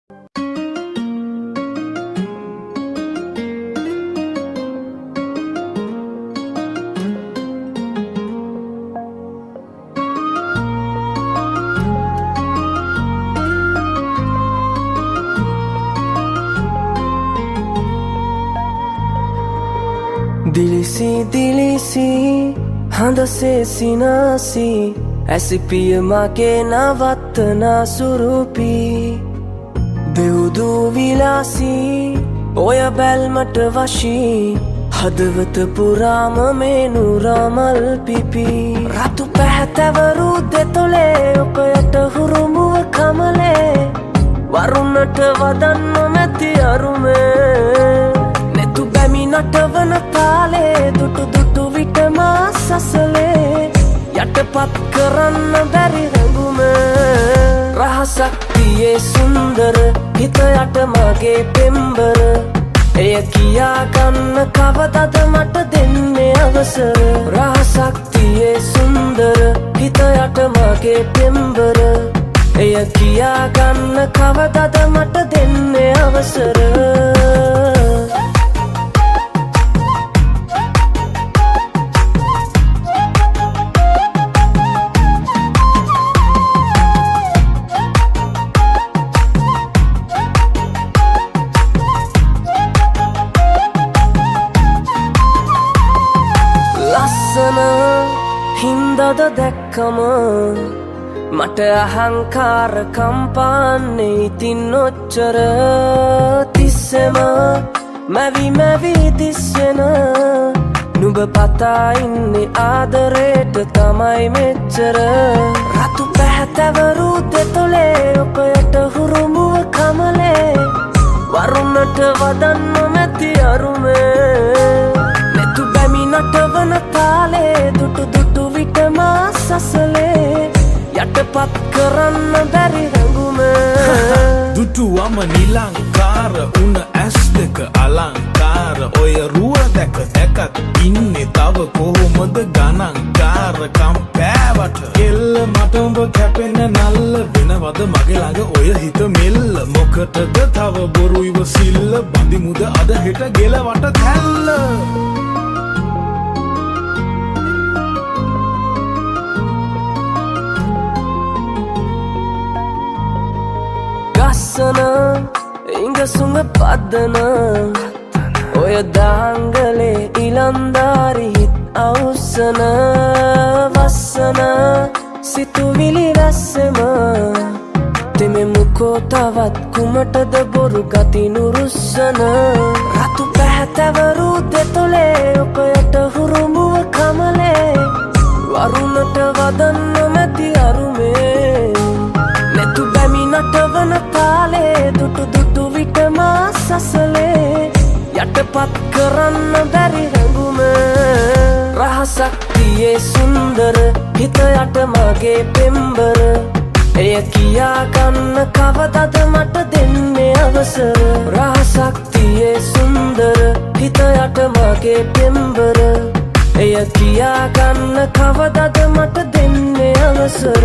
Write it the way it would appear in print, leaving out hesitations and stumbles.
दिलिसी दिलिसी हंदसे सिनासी ऐसी पिय माँ के नवतना सुरूपी बेउदू विलासी ओया बैलमट वशी हदवत पुराम मेनु रामल पिपी रातु පැහැතවරු දෙතොලේ ඔකයට හුරුමුව කමලේ වරුණට වදන්න මැති අරුමේ නෙතු බැමි නටවන තාලේ දුටු දුටු විටම සසලේ යටපත් කරන්න බැරි රැඟුමේ රහසක් තියේ සුන්දර හිත යට මගේ පෙම්බර එය කියා ගන්න කවදද මට දෙන්නේ අවසර රහසක් තියේ සුන්දර හිත යට මගේ පෙම්බර එය කියා ගන්න කවදද මට දෙන්නේ අවසර හින්දද දැක්කම මට අහංකාර කම්පාන්නේ ඉතින් ඔච්චර තිස්සෙම මැවි මැවි දිස්සෙන නුඹ පතා ඉන්නේ ආදරේට තමයි මෙච්චර රතු පැහැතවරු දෙතොලේ ඔකයට හුරුමුව කමලේ වරුණට වදන්න මැති අරුමේ නෙතු බැමි නටවන තාලේ දුටු දුටු විටම සසලේ යටපත් කරන්න බැරි රැඟුමේ දුටුවම නිලංකාර උන ඇස් දෙක අලංකාර ඔය රුව දැක දැකත් ඉන්නේ තව කොහොමද ගණන්කාරකම් පෑවට කෙල්ල මට උඹ කැපෙන නල්ල වෙනවද මගේ ළඟ ඔය හිත මෙල්ල මොකටද තව බොරු ඉවසිල්ල බඳිමුද අද හෙට ගෙලවට තැල්ල ගස්සන ඉංගසුඟ පදන ඔය දාංගලේ ඉලන්දාරි හිත් අවුස්සන වස්සන සිතුවිලි රැස්සෙම තෙමෙමුකෝ තවත් කුමටද බොරු ගති නුරුස්සන රතු පැහැතවරු දෙතොලේ ඔකයට හුරුමුව කමලේ වරුණට වදන්න මැති අරුමේ නෙතු බැමි නටවන තාලේ දුටු දුටු විටම සසලේ යටපත් කරන්න බැරි රැඟුමේ රහසක් තියේ සුන්දර හිත යට මගේ පෙම්බර එය කියා ගන්න කවදද මට දෙන්නේ අවසර රහසක් තියේ සුන්දර හිත යට මගේ පෙම්බර එය කියා ගන්න කවදද මට දෙන්නේ අවසර